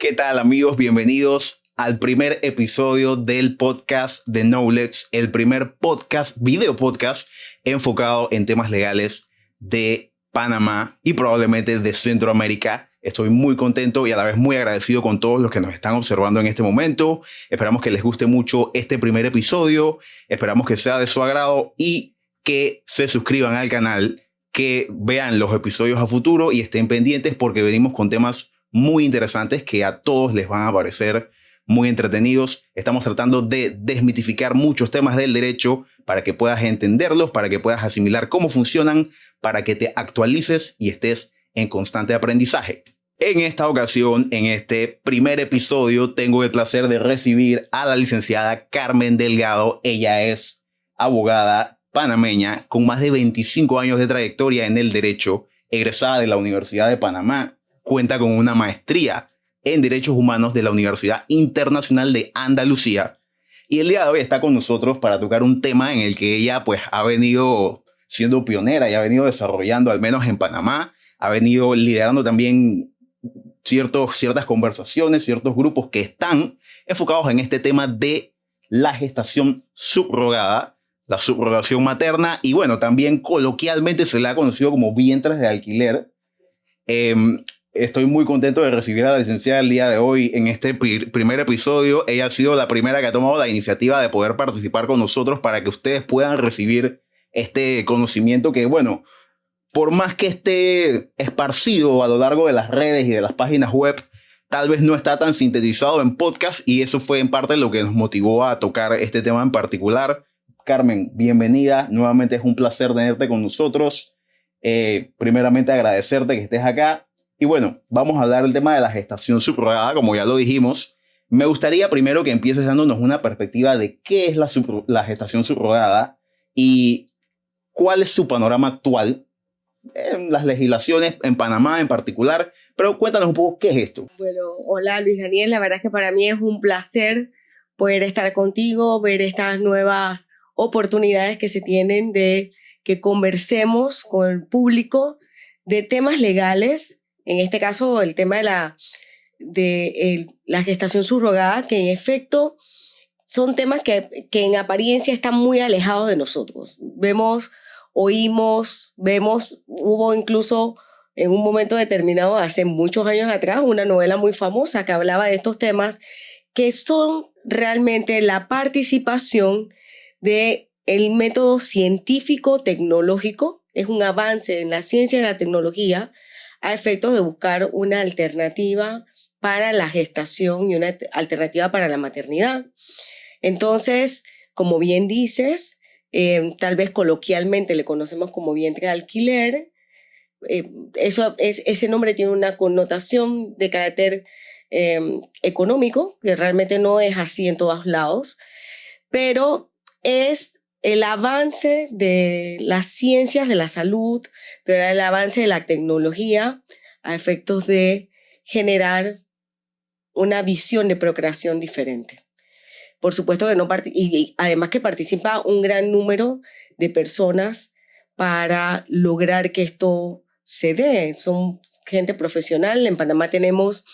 ¿Qué tal, amigos? Bienvenidos al primer episodio del podcast de Knowledge, el primer podcast, video podcast enfocado en temas legales de Panamá y probablemente de Centroamérica. Estoy muy contento y a la vez muy agradecido con todos los que nos están observando en este momento. Esperamos que les guste mucho este primer episodio, esperamos que sea de su agrado y que se suscriban al canal, que vean los episodios a futuro y estén pendientes porque venimos con temas muy interesantes que a todos les van a parecer muy entretenidos. Estamos tratando de desmitificar muchos temas del derecho para que puedas entenderlos, para que puedas asimilar cómo funcionan, para que te actualices y estés en constante aprendizaje. En esta ocasión, en este primer episodio, tengo el placer de recibir a la licenciada Carmen Delgado. Ella es abogada panameña con más de 25 años de trayectoria en el derecho, egresada de la Universidad de Panamá. Cuenta con una maestría en Derechos Humanos de la Universidad Internacional de Andalucía. Y el día de hoy está con nosotros para tocar un tema en el que ella pues ha venido siendo pionera y ha venido desarrollando, al menos en Panamá, ha venido liderando también ciertas conversaciones, ciertos grupos que están enfocados en este tema de la gestación subrogada, la subrogación materna, y bueno, también coloquialmente se le ha conocido como vientres de alquiler. Estoy muy contento de recibir a la licenciada el día de hoy en este primer episodio. Ella ha sido la primera que ha tomado la iniciativa de poder participar con nosotros para que ustedes puedan recibir este conocimiento que, bueno, por más que esté esparcido a lo largo de las redes y de las páginas web, tal vez no está tan sintetizado en podcast, y eso fue en parte lo que nos motivó a tocar este tema en particular. Carmen, bienvenida. Nuevamente es un placer tenerte con nosotros. Primeramente agradecerte que estés acá. Y bueno, vamos a hablar del tema de la gestación subrogada, como ya lo dijimos. Me gustaría primero que empieces dándonos una perspectiva de qué es la gestación subrogada y cuál es su panorama actual en las legislaciones en Panamá en particular. Pero cuéntanos un poco qué es esto. Bueno, hola Luis Daniel, la verdad es que para mí es un placer poder estar contigo, ver estas nuevas oportunidades que se tienen de que conversemos con el público de temas legales. En este caso, el tema de la gestación subrogada, que en efecto son temas que en apariencia están muy alejados de nosotros. Hubo incluso en un momento determinado, hace muchos años atrás, una novela muy famosa que hablaba de estos temas, que son realmente la participación del método científico-tecnológico. Es un avance en la ciencia y la tecnología a efectos de buscar una alternativa para la gestación y una alternativa para la maternidad. Entonces, como bien dices, tal vez coloquialmente le conocemos como vientre de alquiler. Ese nombre tiene una connotación de carácter económico, que realmente no es así en todos lados, pero es el avance de las ciencias de la salud, pero el avance de la tecnología a efectos de generar una visión de procreación diferente. Por supuesto que y además que participa un gran número de personas para lograr que esto se dé. Son gente profesional. En Panamá tenemos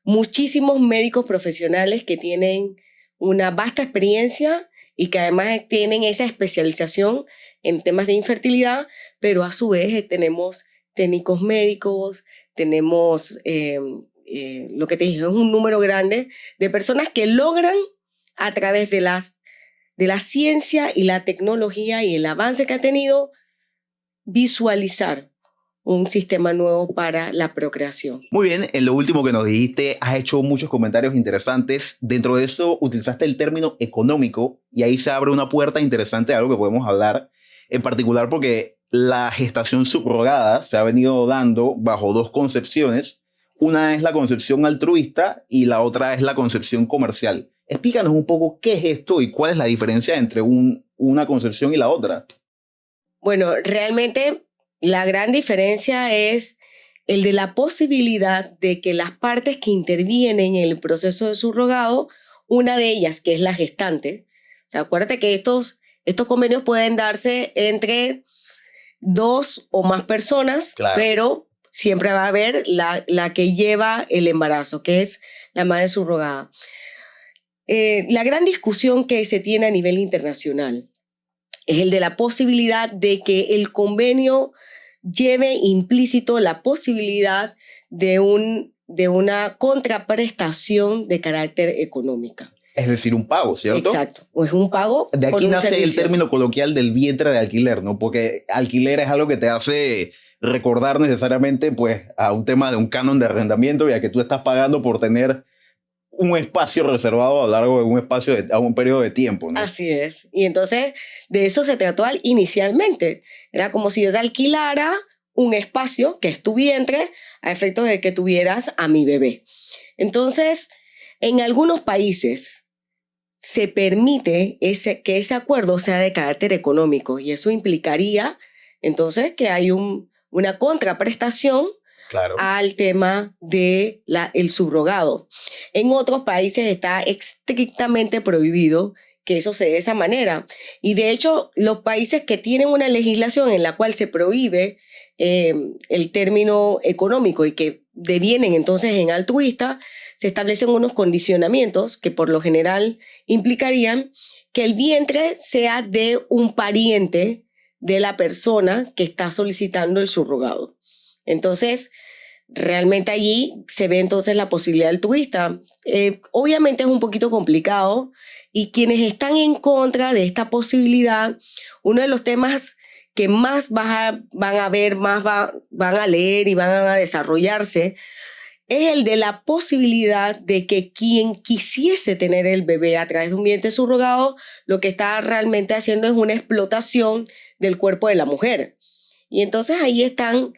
muchísimos médicos profesionales que tienen una vasta experiencia y que además tienen esa especialización en temas de infertilidad, pero a su vez tenemos técnicos médicos, tenemos lo que te dije, es un número grande de personas que logran a través de la ciencia y la tecnología y el avance que ha tenido, visualizar un sistema nuevo para la procreación. Muy bien, en lo último que nos dijiste, has hecho muchos comentarios interesantes. Dentro de eso, utilizaste el término económico y ahí se abre una puerta interesante de algo que podemos hablar, en particular porque la gestación subrogada se ha venido dando bajo dos concepciones. Una es la concepción altruista y la otra es la concepción comercial. Explícanos un poco qué es esto y cuál es la diferencia entre una concepción y la otra. Bueno, realmente la gran diferencia es el de la posibilidad de que las partes que intervienen en el proceso de subrogado, una de ellas, que es la gestante, o sea, acuérdate que estos convenios pueden darse entre 2 o más personas, Claro. pero siempre va a haber la que lleva el embarazo, que es la madre subrogada. La gran discusión que se tiene a nivel internacional es el de la posibilidad de que el convenio lleve implícito la posibilidad de una contraprestación de carácter económica. Es decir, un pago, ¿cierto? Exacto, o es un pago. De aquí nace el término coloquial del vientre de alquiler, ¿no? Porque alquiler es algo que te hace recordar necesariamente pues, a un tema de un canon de arrendamiento y a que tú estás pagando por tener un espacio reservado a lo largo de a un periodo de tiempo, ¿no? Así es. Y entonces de eso se trató inicialmente. Era como si yo te alquilara un espacio, que es tu vientre, a efectos de que tuvieras a mi bebé. Entonces, en algunos países se permite que ese acuerdo sea de carácter económico y eso implicaría entonces que hay una contraprestación, claro, al tema del subrogado. En otros países está estrictamente prohibido que eso se dé de esa manera. Y de hecho, los países que tienen una legislación en la cual se prohíbe el término económico y que devienen entonces en altruista, se establecen unos condicionamientos que por lo general implicarían que el vientre sea de un pariente de la persona que está solicitando el subrogado. Entonces, realmente allí se ve entonces la posibilidad altruista. Obviamente es un poquito complicado y quienes están en contra de esta posibilidad, uno de los temas que más van a ver, más van a leer y van a desarrollarse, es el de la posibilidad de que quien quisiese tener el bebé a través de un vientre subrogado, lo que está realmente haciendo es una explotación del cuerpo de la mujer. Y entonces ahí están,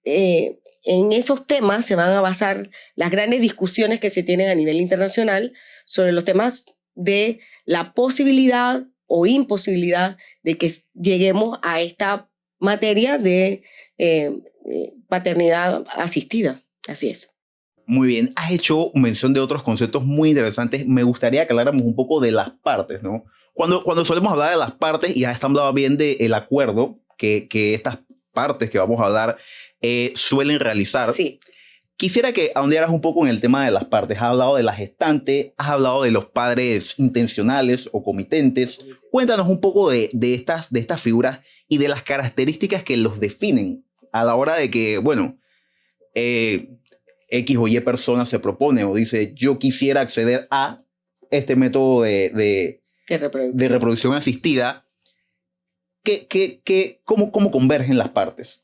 en esos temas se van a basar las grandes discusiones que se tienen a nivel internacional sobre los temas de la posibilidad o imposibilidad de que lleguemos a esta materia de paternidad asistida. Así es. Muy bien, has hecho mención de otros conceptos muy interesantes. Me gustaría que habláramos un poco de las partes, ¿no? Cuando solemos hablar de las partes, y ya estamos hablando bien del acuerdo que estas partes que vamos a hablar suelen realizar. Sí. Quisiera que ahondaras un poco en el tema de las partes. Has hablado de la gestante, has hablado de los padres intencionales o comitentes. Cuéntanos un poco de estas figuras y de las características que los definen a la hora de que, bueno, X o Y persona se propone o dice, yo quisiera acceder a este método de reproducción asistida. ¿Cómo convergen las partes?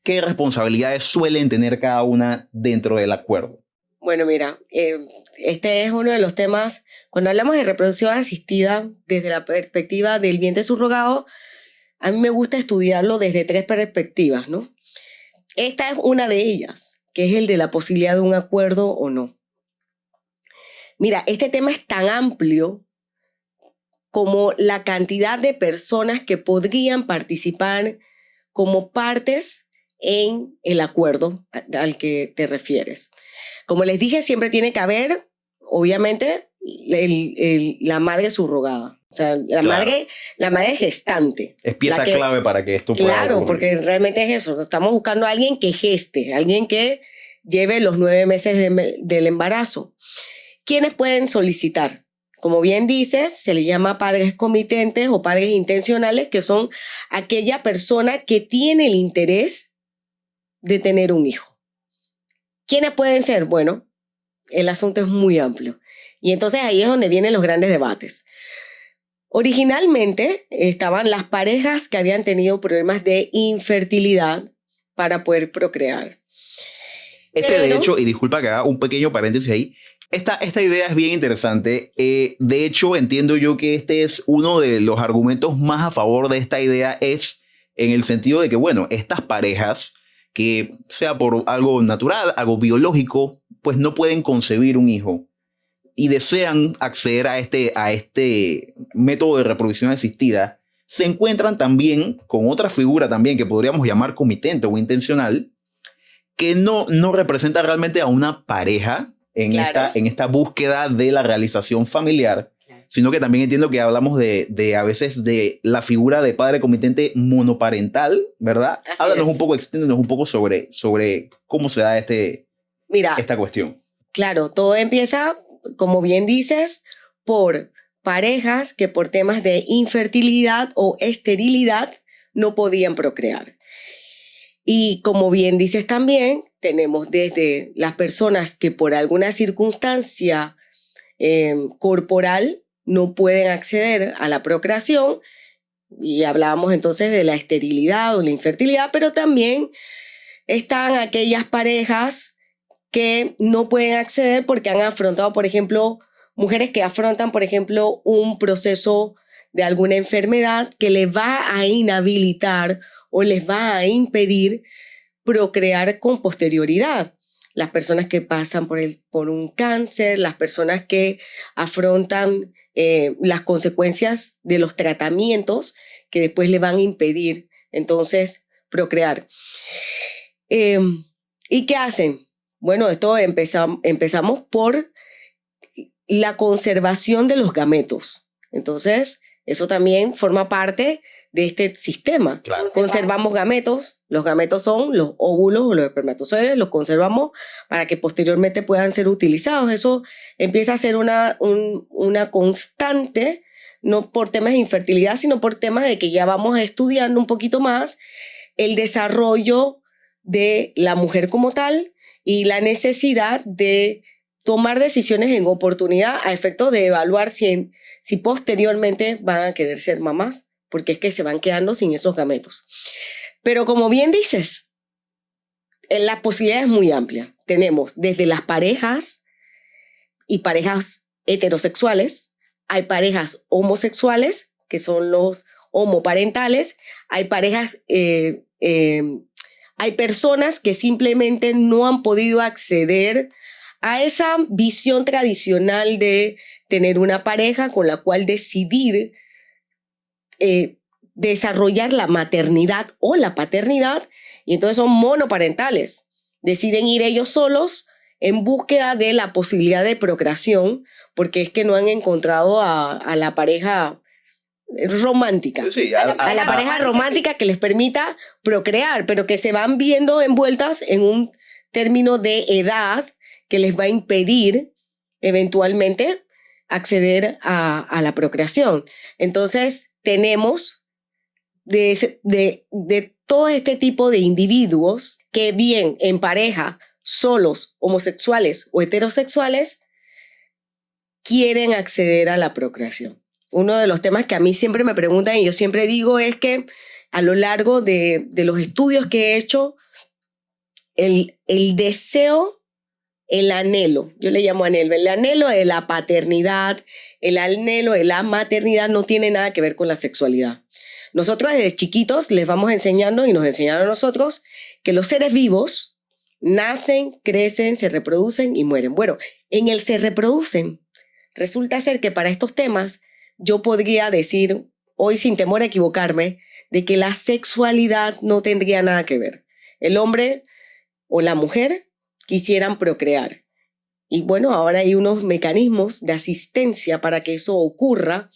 ¿Qué responsabilidades suelen tener cada una dentro del acuerdo? Bueno, mira, este es uno de los temas, cuando hablamos de reproducción asistida desde la perspectiva del vientre subrogado, a mí me gusta estudiarlo desde 3 perspectivas, ¿no? Esta es una de ellas, que es el de la posibilidad de un acuerdo o no. Mira, este tema es tan amplio como la cantidad de personas que podrían participar como partes en el acuerdo al que te refieres. Como les dije, siempre tiene que haber, obviamente, la madre subrogada. O sea, la madre gestante. Es pieza clave para que esto pueda ocurrir. Porque realmente es eso. Estamos buscando a alguien que geste, alguien que lleve los 9 meses del embarazo. ¿Quiénes pueden solicitar? Como bien dices, se le llama padres comitentes o padres intencionales, que son aquella persona que tiene el interés de tener un hijo. ¿Quiénes pueden ser? Bueno, el asunto es muy amplio. Y entonces ahí es donde vienen los grandes debates. Originalmente estaban las parejas que habían tenido problemas de infertilidad para poder procrear. De hecho, y disculpa que haga un pequeño paréntesis ahí, esta idea es bien interesante. De hecho, entiendo yo que este es uno de los argumentos más a favor de esta idea, es en el sentido de que, bueno, estas parejas, que sea por algo natural, algo biológico, pues no pueden concebir un hijo y desean acceder a este método de reproducción asistida, se encuentran también con otra figura también que podríamos llamar comitente o intencional, que no representa realmente a una pareja en esta búsqueda de la realización familiar, sino que también entiendo que hablamos de a veces de la figura de padre comitente monoparental, ¿verdad? Háblanos un poco, extiéndonos un poco sobre cómo se da esta cuestión. Claro, todo empieza, como bien dices, por parejas que por temas de infertilidad o esterilidad no podían procrear. Y como bien dices también, tenemos desde las personas que por alguna circunstancia corporal no pueden acceder a la procreación, y hablábamos entonces de la esterilidad o la infertilidad, pero también están aquellas parejas que no pueden acceder porque han afrontado, por ejemplo, mujeres que afrontan, por ejemplo, un proceso de alguna enfermedad que les va a inhabilitar o les va a impedir procrear con posterioridad. Las personas que pasan por un cáncer, las personas que afrontan las consecuencias de los tratamientos que después le van a impedir entonces procrear. ¿Y qué hacen? Bueno, esto empezamos por la conservación de los gametos. Entonces, eso también forma parte de este sistema. Claro. Conservamos gametos. Los gametos son los óvulos o los espermatozoides. Los conservamos para que posteriormente puedan ser utilizados. Eso empieza a ser una constante, no por temas de infertilidad, sino por temas de que ya vamos estudiando un poquito más el desarrollo de la mujer como tal y la necesidad de tomar decisiones en oportunidad a efecto de evaluar si posteriormente van a querer ser mamás, porque es que se van quedando sin esos gametos. Pero como bien dices, la posibilidad es muy amplia. Tenemos desde las parejas y parejas heterosexuales, hay parejas homosexuales, que son los homoparentales, hay parejas, hay personas que simplemente no han podido acceder a esa visión tradicional de tener una pareja con la cual decidir desarrollar la maternidad o la paternidad, y entonces son monoparentales. Deciden ir ellos solos en búsqueda de la posibilidad de procreación, porque es que no han encontrado a la pareja romántica. Sí, a la pareja romántica que les permita procrear, pero que se van viendo envueltas en un término de edad que les va a impedir eventualmente acceder a la procreación. Entonces tenemos de todo este tipo de individuos que bien en pareja, solos, homosexuales o heterosexuales, quieren acceder a la procreación. Uno de los temas que a mí siempre me preguntan y yo siempre digo es que a lo largo de los estudios que he hecho, el deseo, el anhelo, yo le llamo anhelo, el anhelo de la paternidad, el anhelo de la maternidad no tiene nada que ver con la sexualidad. Nosotros desde chiquitos les vamos enseñando y nos enseñaron a nosotros que los seres vivos nacen, crecen, se reproducen y mueren. Bueno, en el se reproducen, resulta ser que para estos temas yo podría decir, hoy sin temor a equivocarme, de que la sexualidad no tendría nada que ver. El hombre o la mujer quisieran procrear. Y bueno, ahora hay unos mecanismos de asistencia para que eso ocurra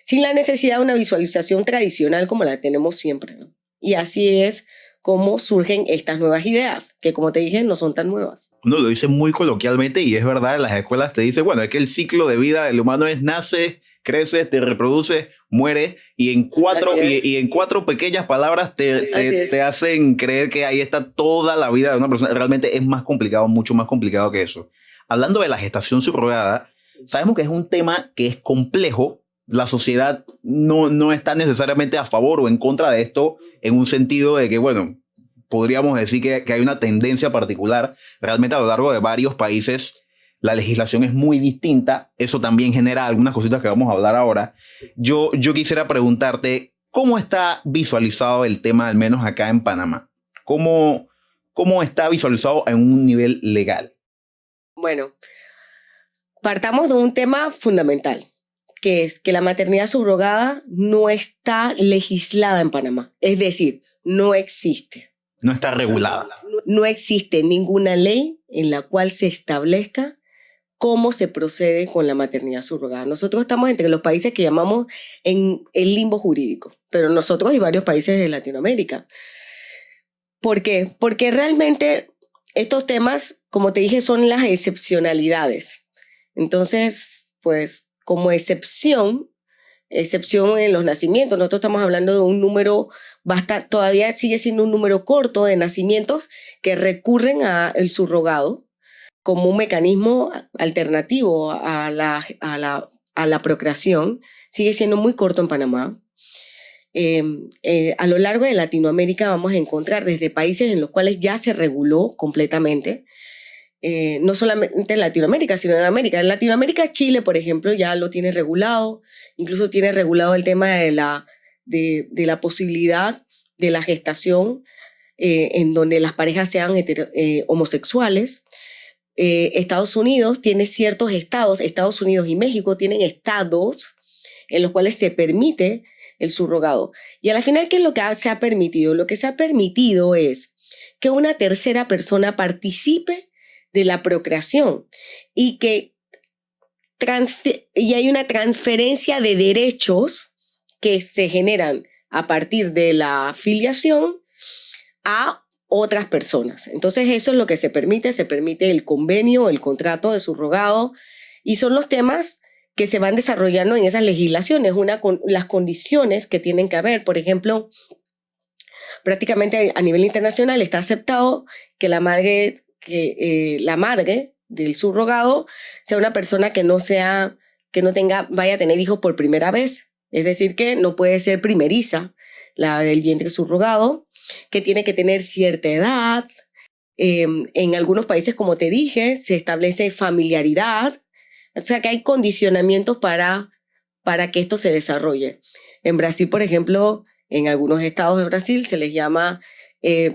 sin la necesidad de una visualización tradicional como la tenemos siempre, ¿no? Y así es como surgen estas nuevas ideas, que como te dije, no son tan nuevas. Uno lo dice muy coloquialmente y es verdad, en las escuelas te dicen, bueno, es que el ciclo de vida del humano es nace, crece, te reproduce, muere, y en cuatro pequeñas palabras te hacen creer que ahí está toda la vida de una persona. Realmente es más complicado, mucho más complicado que eso. Hablando de la gestación subrogada, sabemos que es un tema que es complejo. La sociedad no está necesariamente a favor o en contra de esto, en un sentido de que, bueno, podríamos decir que hay una tendencia particular. Realmente a lo largo de varios países la legislación es muy distinta. Eso también genera algunas cositas que vamos a hablar ahora. Yo quisiera preguntarte, ¿cómo está visualizado el tema, al menos acá en Panamá? ¿Cómo está visualizado en un nivel legal? Bueno, partamos de un tema fundamental, que es que la maternidad subrogada no está legislada en Panamá. Es decir, no existe. No está regulada. No existe ninguna ley en la cual se establezca cómo se procede con la maternidad subrogada. Nosotros estamos entre los países que llamamos en el limbo jurídico, pero nosotros y varios países de Latinoamérica. ¿Por qué? Porque realmente estos temas, como te dije, son las excepcionalidades. Entonces, pues como excepción en los nacimientos, nosotros estamos hablando de un número todavía sigue siendo un número corto de nacimientos que recurren al subrogado como un mecanismo alternativo a la procreación. Sigue siendo muy corto en Panamá. A lo largo de Latinoamérica vamos a encontrar desde países en los cuales ya se reguló completamente, no solamente en Latinoamérica, sino en América. En Latinoamérica, Chile, por ejemplo, ya lo tiene regulado, incluso tiene regulado el tema de la posibilidad de la gestación en donde las parejas sean homosexuales. Estados Unidos tiene ciertos estados, Estados Unidos y México tienen estados en los cuales se permite el subrogado. Y a la final, ¿qué es lo que se ha permitido? Lo que se ha permitido es que una tercera persona participe de la procreación y que hay una transferencia de derechos que se generan a partir de la filiación a otras personas. Entonces eso es lo que se permite el convenio, el contrato de subrogado, y son los temas que se van desarrollando en esas legislaciones, las condiciones que tienen que haber. Por ejemplo, prácticamente a nivel internacional está aceptado que la madre del subrogado sea una persona que vaya a tener hijos por primera vez. Es decir, que no puede ser primeriza la del vientre subrogado, que tiene que tener cierta edad. En algunos países, como te dije, se establece familiaridad. O sea, que hay condicionamientos para que esto se desarrolle. En Brasil, por ejemplo, en algunos estados de Brasil se les llama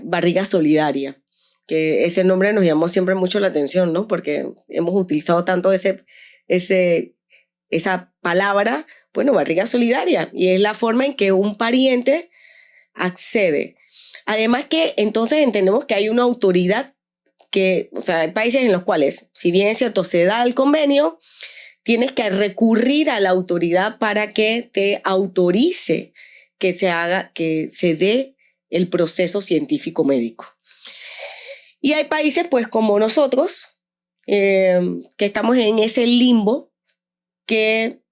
barriga solidaria, que ese nombre nos llamó siempre mucho la atención, ¿no? Porque hemos utilizado tanto esa palabra, bueno, barriga solidaria, y es la forma en que un pariente accede. Además que entonces entendemos que hay una autoridad o sea, hay países en los cuales, si bien es cierto, se da el convenio, tienes que recurrir a la autoridad para que te autorice que se dé el proceso científico médico. Y hay países, pues, como nosotros, que estamos en ese limbo que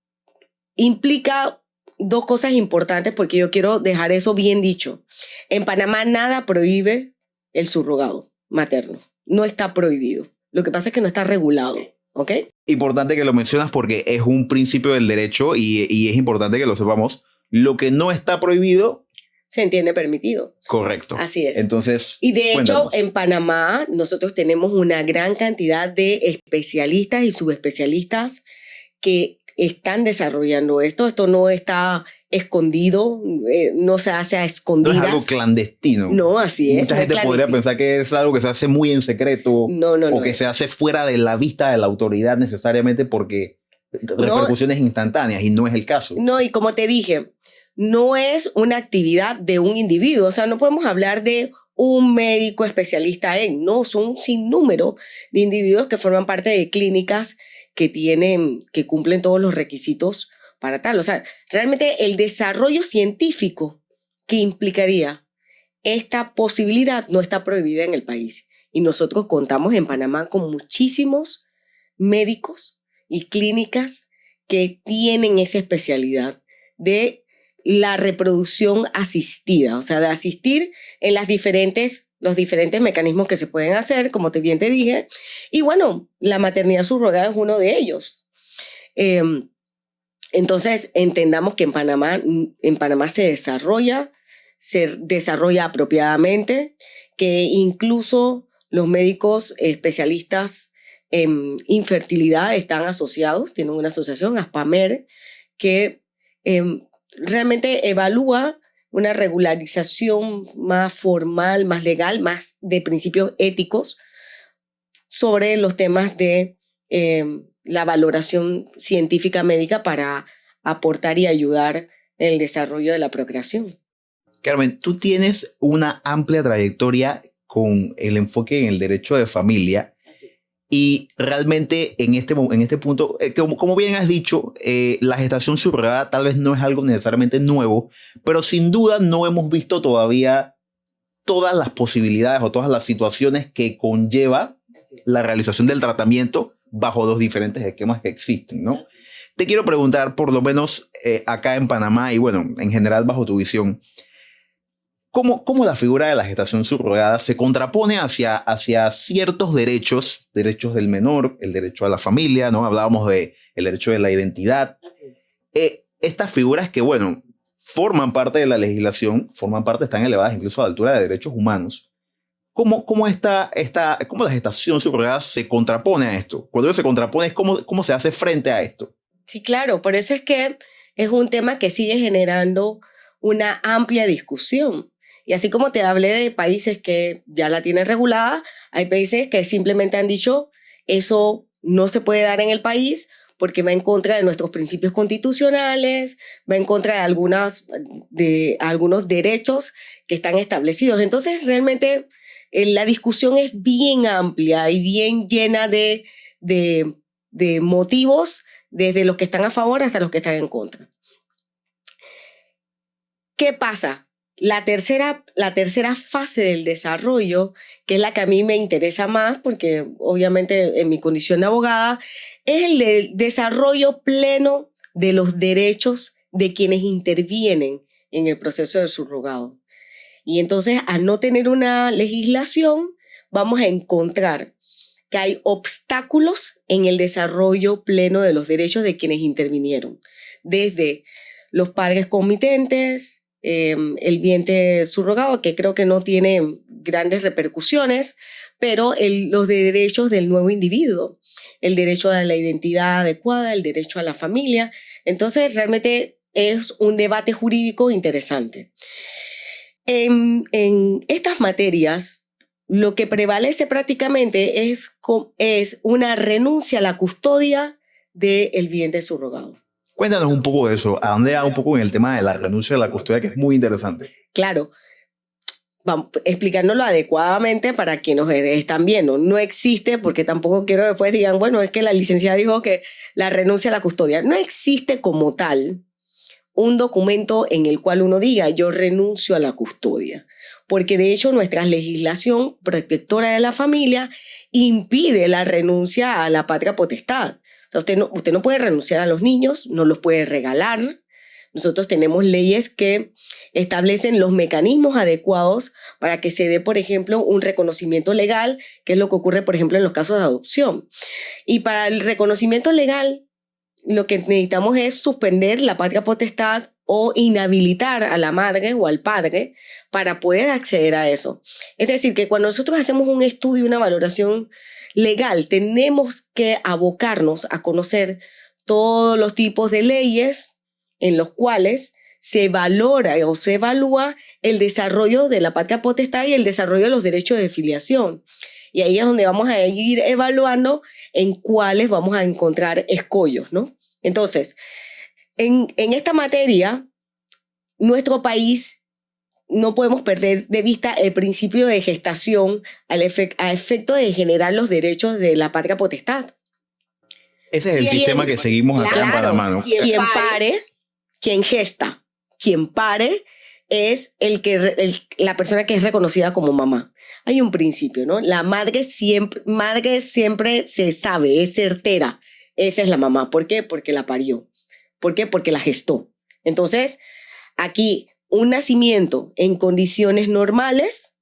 implica dos cosas importantes, porque yo quiero dejar eso bien dicho. En Panamá nada prohíbe el subrogado materno. No está prohibido. Lo que pasa es que no está regulado. ¿Ok? Importante que lo mencionas porque es un principio del derecho y es importante que lo sepamos. Lo que no está prohibido se entiende permitido. Correcto. Así es. Entonces, y de cuéntanos. hecho, en Panamá nosotros tenemos una gran cantidad de especialistas y subespecialistas que están desarrollando esto. Esto no está escondido, no se hace a escondidas. No es algo clandestino. No, así es. Mucha gente podría pensar que es algo que se hace muy en secreto. O que se hace fuera de la vista de la autoridad necesariamente porque repercusiones instantáneas, y no es el caso. No, y como te dije, no es una actividad de un individuo. O sea, no podemos hablar de un médico especialista no, son un sinnúmero de individuos que forman parte de clínicas que cumplen todos los requisitos para tal. O sea, realmente el desarrollo científico que implicaría esta posibilidad no está prohibida en el país. Y nosotros contamos en Panamá con muchísimos médicos y clínicas que tienen esa especialidad de la reproducción asistida, o sea, de asistir en los diferentes mecanismos que se pueden hacer, como bien te dije, y bueno, la maternidad subrogada es uno de ellos. Entonces, entendamos que en Panamá se desarrolla apropiadamente, que incluso los médicos especialistas en infertilidad están asociados, tienen una asociación, ASPAMER, que realmente evalúa una regularización más formal, más legal, más de principios éticos sobre los temas de la valoración científica médica para aportar y ayudar en el desarrollo de la procreación. Carmen, tú tienes una amplia trayectoria con el enfoque en el derecho de familia Y realmente en este punto, como bien has dicho, la gestación subrogada tal vez no es algo necesariamente nuevo, pero sin duda no hemos visto todavía todas las posibilidades o todas las situaciones que conlleva la realización del tratamiento bajo los diferentes esquemas que existen, ¿no? Te quiero preguntar, por lo menos acá en Panamá y bueno, en general bajo tu visión, ¿cómo la figura de la gestación subrogada se contrapone hacia ciertos derechos del menor, el derecho a la familia, ¿no? Hablábamos del derecho de la identidad. Estas figuras que, bueno, forman parte de la legislación, están elevadas incluso a la altura de derechos humanos. ¿Cómo la gestación subrogada se contrapone a esto? Cuando se contrapone, ¿cómo se hace frente a esto? Sí, claro, por eso es que es un tema que sigue generando una amplia discusión. Y así como te hablé de países que ya la tienen regulada, hay países que simplemente han dicho eso no se puede dar en el país porque va en contra de nuestros principios constitucionales, va en contra de algunos derechos que están establecidos. Entonces, realmente la discusión es bien amplia y bien llena de motivos, desde los que están a favor hasta los que están en contra. ¿Qué pasa? La tercera fase del desarrollo, que es la que a mí me interesa más, porque obviamente en mi condición de abogada, es el desarrollo pleno de los derechos de quienes intervienen en el proceso del subrogado. Y entonces, al no tener una legislación, vamos a encontrar que hay obstáculos en el desarrollo pleno de los derechos de quienes intervinieron, desde los padres comitentes, el vientre subrogado, que creo que no tiene grandes repercusiones, pero los derechos del nuevo individuo, el derecho a la identidad adecuada, el derecho a la familia. Entonces, realmente es un debate jurídico interesante. En estas materias, lo que prevalece prácticamente es una renuncia a la custodia del vientre subrogado. Cuéntanos un poco de eso, ahondea un poco en el tema de la renuncia a la custodia, que es muy interesante. Claro, vamos explicándolo adecuadamente para quienes nos están viendo. No existe, porque tampoco quiero que después digan, bueno, es que la licenciada dijo que la renuncia a la custodia. No existe como tal un documento en el cual uno diga yo renuncio a la custodia, porque de hecho nuestra legislación protectora de la familia impide la renuncia a la patria potestad. O sea, usted no puede renunciar a los niños, no los puede regalar. Nosotros tenemos leyes que establecen los mecanismos adecuados para que se dé, por ejemplo, un reconocimiento legal, que es lo que ocurre, por ejemplo, en los casos de adopción. Y para el reconocimiento legal, lo que necesitamos es suspender la patria potestad o inhabilitar a la madre o al padre para poder acceder a eso. Es decir, que cuando nosotros hacemos un estudio, una valoración legal, tenemos que abocarnos a conocer todos los tipos de leyes en los cuales se valora o se evalúa el desarrollo de la patria potestad y el desarrollo de los derechos de filiación. Y ahí es donde vamos a ir evaluando en cuáles vamos a encontrar escollos, ¿no? Entonces, en esta materia, nuestro país no podemos perder de vista el principio de gestación a efecto de generar los derechos de la patria potestad. Ese es el sistema que seguimos acá en Panamá, ¿no? Quien pare, quien gesta, quien pare es la persona que es reconocida como mamá. Hay un principio, ¿no? La madre siempre se sabe, es certera. Esa es la mamá. ¿Por qué? Porque la parió. ¿Por qué? Porque la gestó. Entonces, aquí, un nacimiento en condiciones normales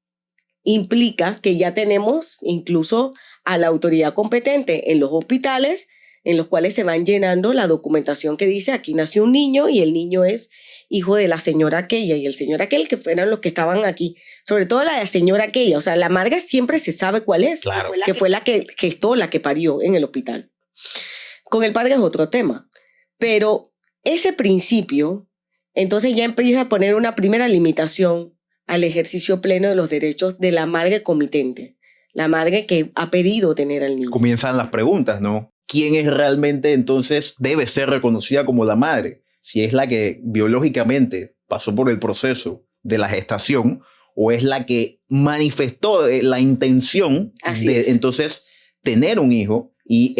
implica que ya tenemos incluso a la autoridad competente en los hospitales, en los cuales se van llenando la documentación que dice aquí nació un niño y el niño es hijo de la señora aquella y el señor aquel, que fueron los que estaban aquí. Sobre todo la señora aquella. O sea, la madre siempre se sabe cuál es. Claro. Que fue la que gestó, la que parió en el hospital. Con el padre es otro tema. Pero ese principio, entonces ya empieza a poner una primera limitación al ejercicio pleno de los derechos de la madre comitente. La madre que ha pedido tener al niño. Comienzan las preguntas, ¿no? ¿Quién es realmente entonces debe ser reconocida como la madre? Si es la que biológicamente pasó por el proceso de la gestación o es la que manifestó la intención entonces tener un hijo y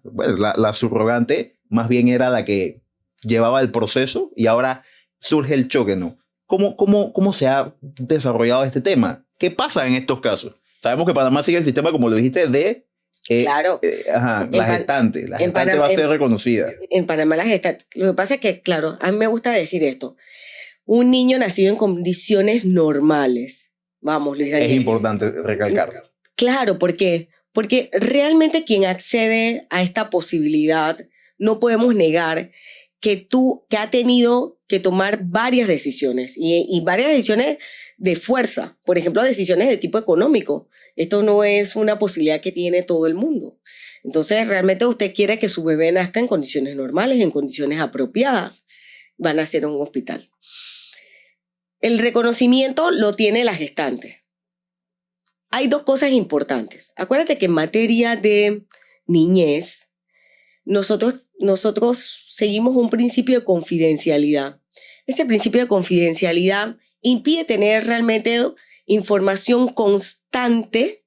bueno, la subrogante más bien era la que llevaba el proceso y ahora surge el choque, ¿no? ¿Cómo se ha desarrollado este tema? ¿Qué pasa en estos casos? Sabemos que Panamá sigue el sistema, como lo dijiste, de Claro. la gestante. La gestante va a ser reconocida. En Panamá la gestante. Lo que pasa es que, claro, a mí me gusta decir esto. Un niño nacido en condiciones normales. Vamos, Luis Daniel. Es importante recalcarlo. Claro, ¿por qué? Porque realmente quien accede a esta posibilidad, no podemos negar que ha tenido que tomar varias decisiones y varias decisiones de fuerza, por ejemplo, decisiones de tipo económico. Esto no es una posibilidad que tiene todo el mundo. Entonces, realmente usted quiere que su bebé nazca en condiciones normales, en condiciones apropiadas. Van a ser en un hospital. El reconocimiento lo tiene la gestante. Hay dos cosas importantes. Acuérdate que en materia de niñez, nosotros seguimos un principio de confidencialidad. Este principio de confidencialidad impide tener realmente información constante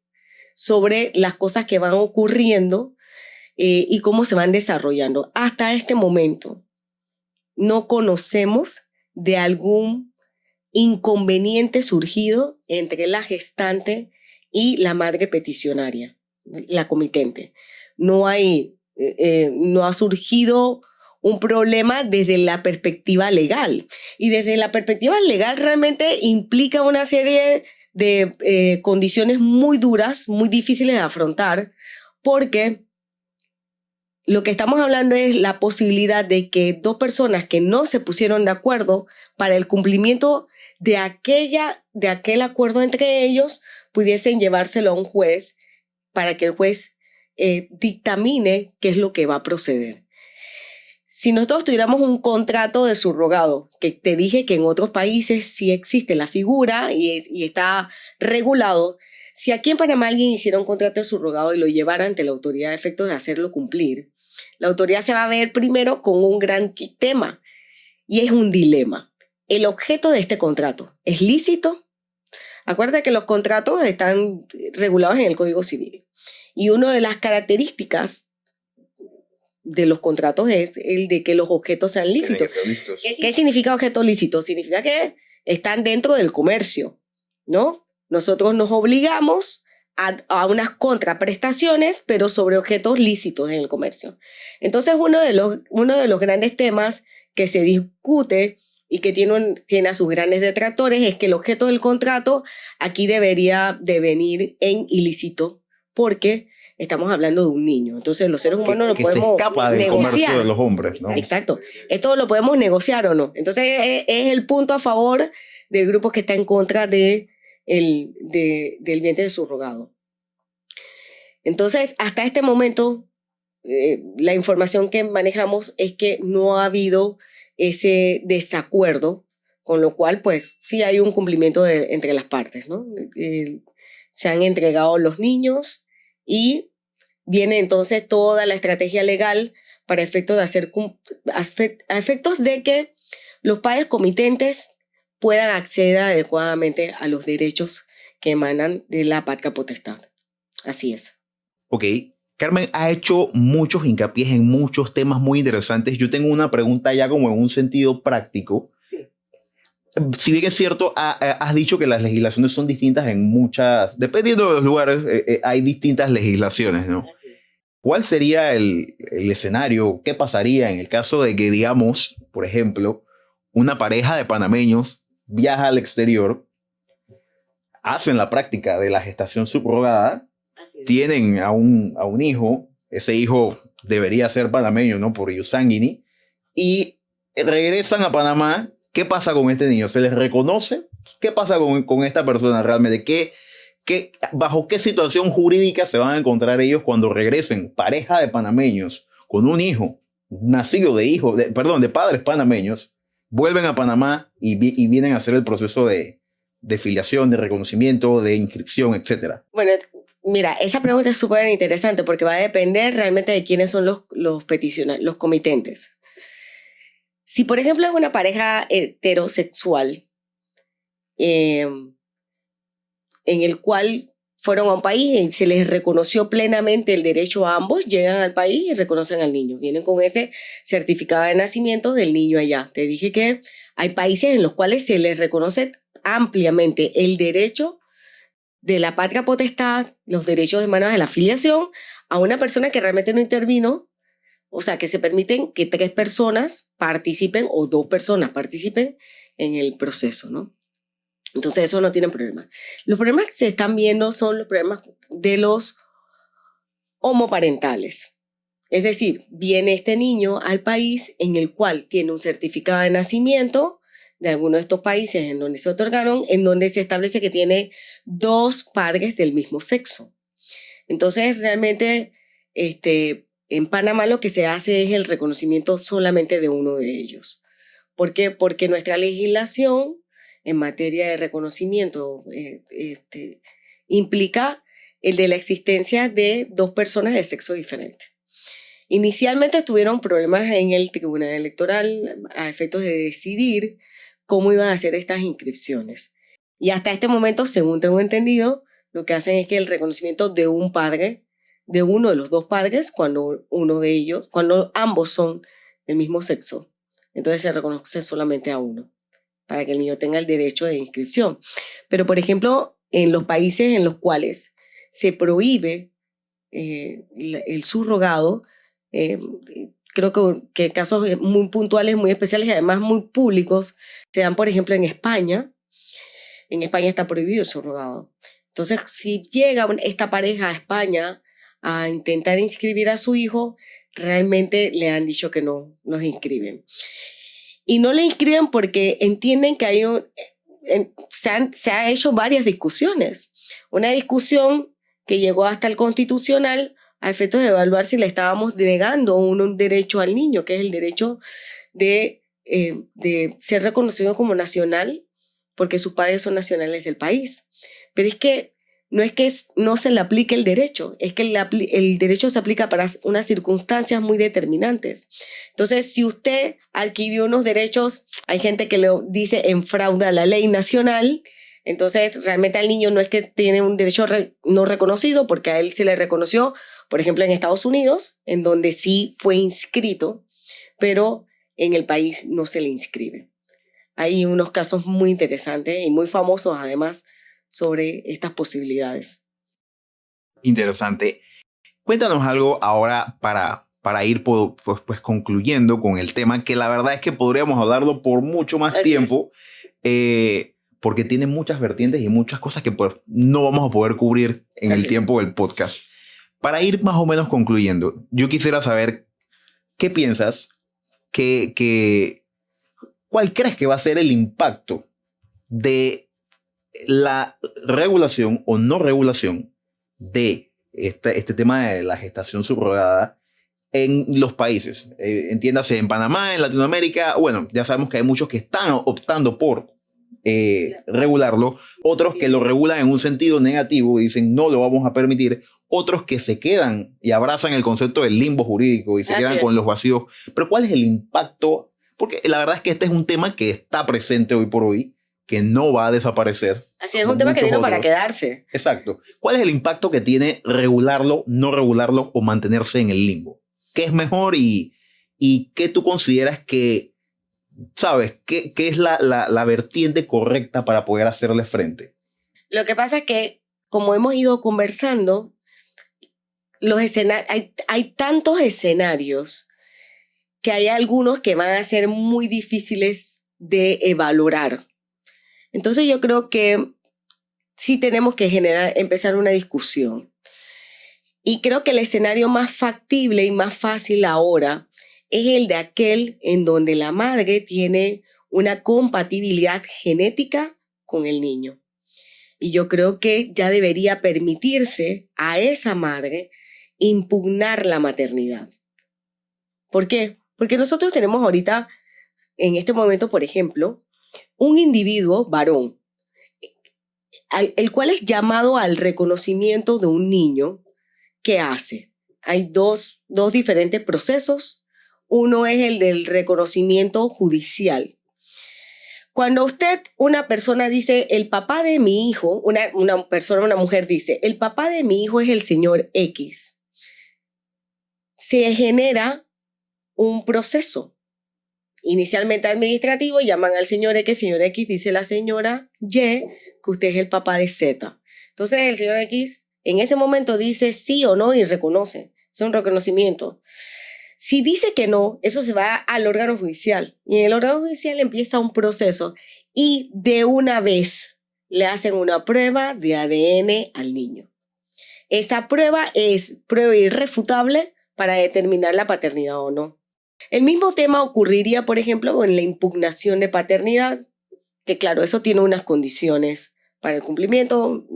sobre las cosas que van ocurriendo y cómo se van desarrollando. Hasta este momento no conocemos de algún inconveniente surgido entre la gestante y la madre peticionaria, la comitente. No ha surgido un problema desde la perspectiva legal. Y desde la perspectiva legal realmente implica una serie de condiciones muy duras, muy difíciles de afrontar, porque lo que estamos hablando es la posibilidad de que dos personas que no se pusieron de acuerdo para el cumplimiento de aquel acuerdo entre ellos pudiesen llevárselo a un juez para que el juez dictamine qué es lo que va a proceder. Si nosotros tuviéramos un contrato de subrogado, que te dije que en otros países sí existe la figura y está regulado, si aquí en Panamá alguien hiciera un contrato de subrogado y lo llevara ante la autoridad a efectos de hacerlo cumplir, la autoridad se va a ver primero con un gran tema y es un dilema. El objeto de este contrato, ¿es lícito? Acuérdate que los contratos están regulados en el Código Civil y una de las características de los contratos es el de que los objetos sean lícitos. ¿Qué significa objeto lícito? Significa que están dentro del comercio, ¿no? Nosotros nos obligamos a unas contraprestaciones, pero sobre objetos lícitos en el comercio. Entonces, uno de los grandes temas que se discute y que tiene a sus grandes detractores es que el objeto del contrato aquí debería de venir en ilícito, porque estamos hablando de un niño. Entonces, los seres humanos lo podemos se escapa del negociar. Comercio de los hombres, ¿no? Exacto. Esto lo podemos negociar o no. Entonces, es el punto a favor del grupo que está en contra del vientre de subrogado. Entonces, hasta este momento, la información que manejamos es que no ha habido ese desacuerdo, con lo cual, pues, sí hay un cumplimiento entre las partes, ¿no? Se han entregado los niños y viene entonces toda la estrategia legal para efectos a efectos de que los padres comitentes puedan acceder adecuadamente a los derechos que emanan de la patria potestad. Así es. Ok. Carmen ha hecho muchos hincapiés en muchos temas muy interesantes. Yo tengo una pregunta ya como en un sentido práctico. Sí. Si bien es cierto, has dicho que las legislaciones son distintas en muchas, dependiendo de los lugares, hay distintas legislaciones, ¿no? ¿Cuál sería el escenario? ¿Qué pasaría en el caso de que, digamos, por ejemplo, una pareja de panameños viaja al exterior, hacen la práctica de la gestación subrogada, tienen a un hijo, ese hijo debería ser panameño, ¿no? Por ius sanguinis, y regresan a Panamá? ¿Qué pasa con este niño? ¿Se les reconoce? ¿Qué pasa con esta persona realmente? ¿Bajo qué situación jurídica se van a encontrar ellos cuando regresen, pareja de panameños, con un hijo nacido de padres panameños, vuelven a Panamá y vienen a hacer el proceso de filiación, de reconocimiento, de inscripción, etcétera? Bueno, mira, esa pregunta es súper interesante porque va a depender realmente de quiénes son los peticionarios, los comitentes. Si, por ejemplo, es una pareja heterosexual, en el cual fueron a un país y se les reconoció plenamente el derecho a ambos, llegan al país y reconocen al niño. Vienen con ese certificado de nacimiento del niño allá. Te dije que hay países en los cuales se les reconoce ampliamente el derecho de la patria potestad, los derechos humanos de la filiación a una persona que realmente no intervino. O sea, que se permiten que 3 personas participen o 2 personas participen en el proceso, ¿no? Entonces eso no tiene problema. Los problemas que se están viendo son los problemas de los homoparentales. Es decir, viene este niño al país en el cual tiene un certificado de nacimiento de alguno de estos países en donde se otorgaron, en donde se establece que tiene 2 padres del mismo sexo. Entonces, realmente, en Panamá lo que se hace es el reconocimiento solamente de uno de ellos. ¿Por qué? Porque nuestra legislación en materia de reconocimiento implica el de la existencia de 2 personas de sexo diferente. Inicialmente tuvieron problemas en el Tribunal Electoral a efectos de decidir cómo iban a hacer estas inscripciones. Y hasta este momento, según tengo entendido, lo que hacen es que el reconocimiento de un padre, de uno de los 2 padres, cuando ambos son del mismo sexo, entonces se reconoce solamente a uno, para que el niño tenga el derecho de inscripción. Pero, por ejemplo, en los países en los cuales se prohíbe el subrogado, creo que casos muy puntuales, muy especiales y además muy públicos, se dan, por ejemplo, en España. En España está prohibido el subrogado. Entonces, si llega esta pareja a España a intentar inscribir a su hijo, realmente le han dicho que no los inscriben. Y no le inscriben porque entienden que se ha hecho varias discusiones. Una discusión que llegó hasta el Constitucional a efectos de evaluar si le estábamos negando un derecho al niño, que es el derecho de ser reconocido como nacional, porque sus padres son nacionales del país. Pero es que no se le aplique el derecho, es que el derecho se aplica para unas circunstancias muy determinantes. Entonces, si usted adquirió unos derechos, hay gente que lo dice en fraude a la ley nacional, entonces realmente al niño no es que tiene un derecho no reconocido, porque a él se le reconoció, por ejemplo, en Estados Unidos, en donde sí fue inscrito, pero en el país no se le inscribe. Hay unos casos muy interesantes y muy famosos, además, sobre estas posibilidades. Interesante. Cuéntanos algo ahora para ir pues concluyendo con el tema, que la verdad es que podríamos hablarlo por mucho más tiempo, porque tiene muchas vertientes y muchas cosas que pues no vamos a poder cubrir en el tiempo del podcast. Para ir más o menos concluyendo, yo quisiera saber qué piensas, ¿cuál crees que va a ser el impacto de la regulación o no regulación de este tema de la gestación subrogada en los países? Entiéndase, en Panamá, en Latinoamérica, bueno, ya sabemos que hay muchos que están optando por regularlo, otros que lo regulan en un sentido negativo y dicen no lo vamos a permitir, otros que se quedan y abrazan el concepto del limbo jurídico y se quedan con los vacíos. Pero ¿cuál es el impacto? Porque la verdad es que este es un tema que está presente hoy por hoy, que no va a desaparecer. Así es, un tema que vino para quedarse. Exacto. ¿Cuál es el impacto que tiene regularlo, no regularlo o mantenerse en el limbo? ¿Qué es mejor y qué tú consideras que, sabes, qué es la vertiente correcta para poder hacerle frente? Lo que pasa es que, como hemos ido conversando, hay tantos escenarios que hay algunos que van a ser muy difíciles de valorar. Entonces yo creo que sí tenemos que empezar una discusión. Y creo que el escenario más factible y más fácil ahora es el de aquel en donde la madre tiene una compatibilidad genética con el niño. Y yo creo que ya debería permitirse a esa madre impugnar la maternidad. ¿Por qué? Porque nosotros tenemos ahorita, en este momento, por ejemplo, un individuo varón, el cual es llamado al reconocimiento de un niño. ¿Qué hace? Hay dos diferentes procesos. Uno es el del reconocimiento judicial. Cuando una persona dice, el papá de mi hijo, una mujer dice, el papá de mi hijo es el señor X, se genera un proceso inicialmente administrativo, llaman al señor X dice la señora Y que usted es el papá de Z. Entonces el señor X en ese momento dice sí o no y reconoce. Es un reconocimiento. Si dice que no, eso se va al órgano judicial. Y en el órgano judicial empieza un proceso y de una vez le hacen una prueba de ADN al niño. Esa prueba es prueba irrefutable para determinar la paternidad o no. El mismo tema ocurriría, por ejemplo, con la impugnación de paternidad, que claro, eso tiene unas condiciones para el cumplimiento.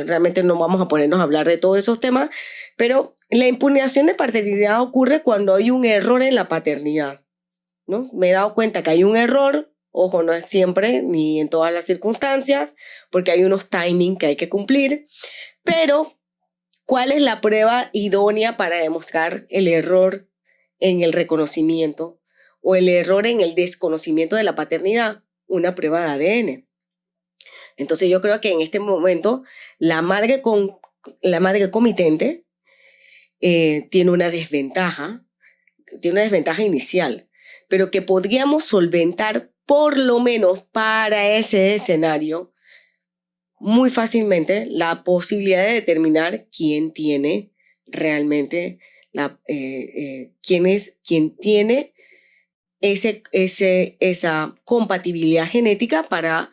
Realmente no vamos a ponernos a hablar de todos esos temas, pero la impugnación de paternidad ocurre cuando hay un error en la paternidad, ¿no? Me he dado cuenta que hay un error, ojo, no es siempre ni en todas las circunstancias, porque hay unos timings que hay que cumplir, pero ¿cuál es la prueba idónea para demostrar el error en el reconocimiento o el error en el desconocimiento de la paternidad? Una prueba de ADN. Entonces yo creo que en este momento la madre comitente tiene una desventaja inicial, pero que podríamos solventar por lo menos para ese escenario muy fácilmente la posibilidad de determinar quién tiene realmente quién tiene esa compatibilidad genética para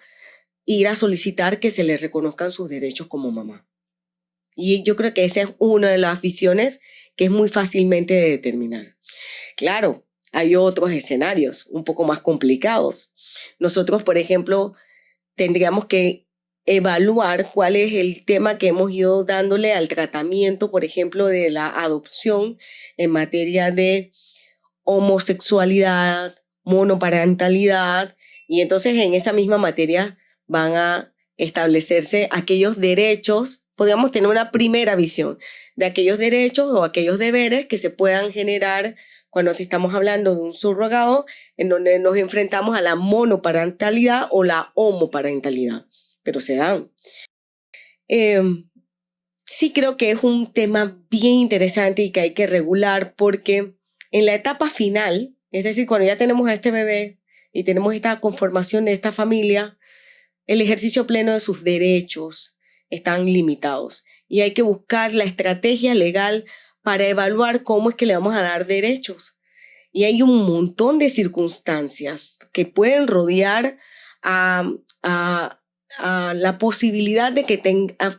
ir a solicitar que se le reconozcan sus derechos como mamá. Y yo creo que esa es una de las visiones que es muy fácilmente de determinar. Claro, hay otros escenarios un poco más complicados. Nosotros, por ejemplo, tendríamos que evaluar cuál es el tema que hemos ido dándole al tratamiento, por ejemplo, de la adopción en materia de homosexualidad, monoparentalidad, y entonces en esa misma materia van a establecerse aquellos derechos. Podríamos tener una primera visión de aquellos derechos o aquellos deberes que se puedan generar cuando estamos hablando de un subrogado, en donde nos enfrentamos a la monoparentalidad o la homoparentalidad, pero se dan. Sí creo que es un tema bien interesante y que hay que regular, porque en la etapa final, es decir, cuando ya tenemos a este bebé y tenemos esta conformación de esta familia, el ejercicio pleno de sus derechos están limitados y hay que buscar la estrategia legal para evaluar cómo es que le vamos a dar derechos. Y hay un montón de circunstancias que pueden rodear a la posibilidad de que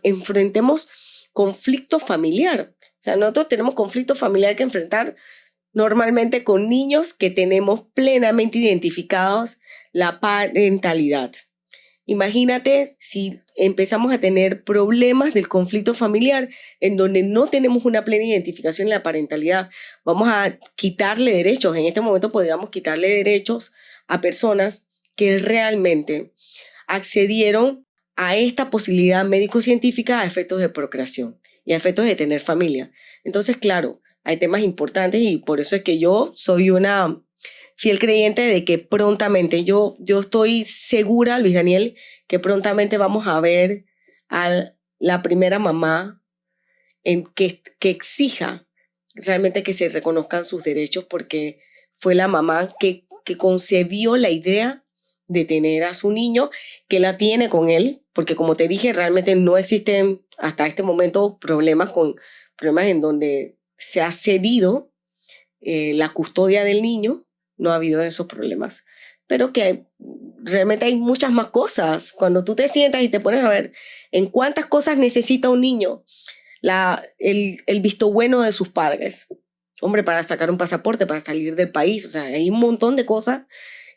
enfrentemos conflicto familiar. O sea, nosotros tenemos conflicto familiar que enfrentar normalmente con niños que tenemos plenamente identificados la parentalidad. Imagínate si empezamos a tener problemas del conflicto familiar en donde no tenemos una plena identificación de la parentalidad. Vamos a quitarle derechos. En este momento podríamos quitarle derechos a personas que realmente accedieron a esta posibilidad médico-científica a efectos de procreación y a efectos de tener familia. Entonces, claro, hay temas importantes y por eso es que yo soy una fiel creyente de que prontamente, yo estoy segura, Luis Daniel, que prontamente vamos a ver a la primera mamá que exija realmente que se reconozcan sus derechos, porque fue la mamá que concebió la idea de tener a su niño, que la tiene con él, porque como te dije, realmente no existen hasta este momento problemas en donde se ha cedido la custodia del niño. No ha habido esos problemas, pero que realmente hay muchas más cosas. Cuando tú te sientas y te pones a ver en cuántas cosas necesita un niño, el visto bueno de sus padres, hombre, para sacar un pasaporte, para salir del país, o sea, hay un montón de cosas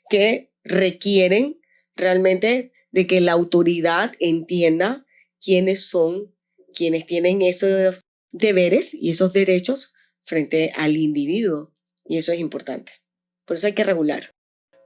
que requieren realmente de que la autoridad entienda quiénes son quienes tienen esos deberes y esos derechos frente al individuo, y eso es importante. Por eso hay que regular.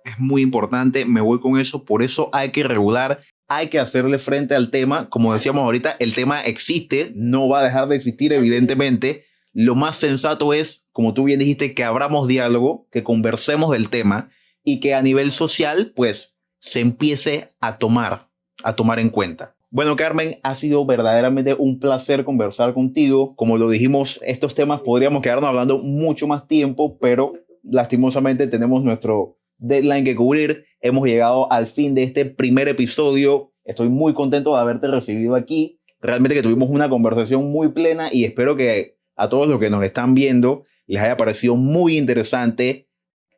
Es muy importante, me voy con eso, por eso hay que regular, hay que hacerle frente al tema. Como decíamos ahorita, el tema existe, no va a dejar de existir evidentemente. Lo más sensato es, como tú bien dijiste, que abramos diálogo, que conversemos del tema y que a nivel social, pues, se empiece a tomar en cuenta. Bueno, Carmen, ha sido verdaderamente un placer conversar contigo. Como lo dijimos, estos temas podríamos quedarnos hablando mucho más tiempo, pero lastimosamente tenemos nuestro deadline que cubrir. Hemos llegado al fin de este primer episodio. Estoy muy contento de haberte recibido aquí. Realmente que tuvimos una conversación muy plena y espero que a todos los que nos están viendo les haya parecido muy interesante.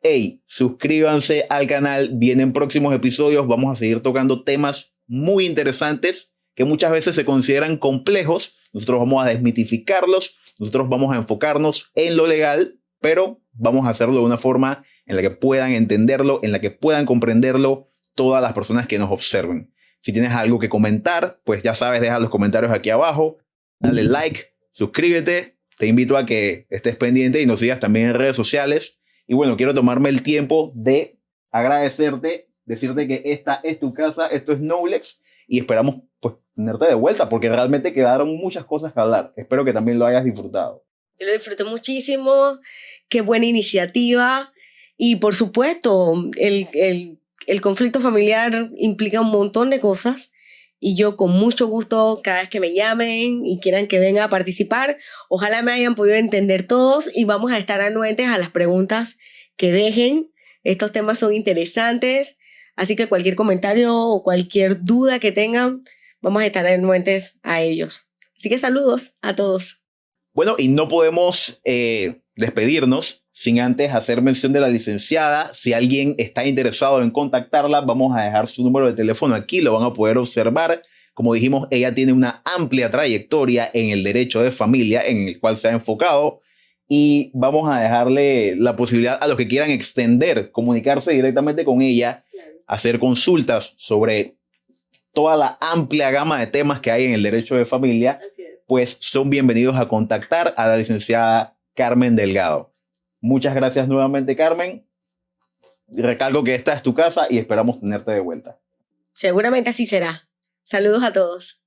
Hey, suscríbanse al canal, vienen próximos episodios, vamos a seguir tocando temas muy interesantes que muchas veces se consideran complejos. Nosotros vamos a desmitificarlos, nosotros vamos a enfocarnos en lo legal, pero vamos a hacerlo de una forma en la que puedan entenderlo, en la que puedan comprenderlo todas las personas que nos observen. Si tienes algo que comentar, pues ya sabes, deja los comentarios aquí abajo, dale like, suscríbete, te invito a que estés pendiente y nos sigas también en redes sociales. Y bueno, quiero tomarme el tiempo de agradecerte, decirte que esta es tu casa, esto es Knowlex y esperamos pues tenerte de vuelta porque realmente quedaron muchas cosas que hablar. Espero que también lo hayas disfrutado. Yo lo disfruté muchísimo, qué buena iniciativa y por supuesto el conflicto familiar implica un montón de cosas y yo con mucho gusto cada vez que me llamen y quieran que venga a participar, ojalá me hayan podido entender todos y vamos a estar anuentes a las preguntas que dejen. Estos temas son interesantes, así que cualquier comentario o cualquier duda que tengan, vamos a estar anuentes a ellos. Así que saludos a todos. Bueno, y no podemos despedirnos sin antes hacer mención de la licenciada. Si alguien está interesado en contactarla, vamos a dejar su número de teléfono aquí, lo van a poder observar. Como dijimos, ella tiene una amplia trayectoria en el derecho de familia, en el cual se ha enfocado, y vamos a dejarle la posibilidad a los que quieran extender, comunicarse directamente con ella, hacer consultas sobre toda la amplia gama de temas que hay en el derecho de familia, pues son bienvenidos a contactar a la licenciada Carmen Delgado. Muchas gracias nuevamente, Carmen. Recalco que esta es tu casa y esperamos tenerte de vuelta. Seguramente así será. Saludos a todos.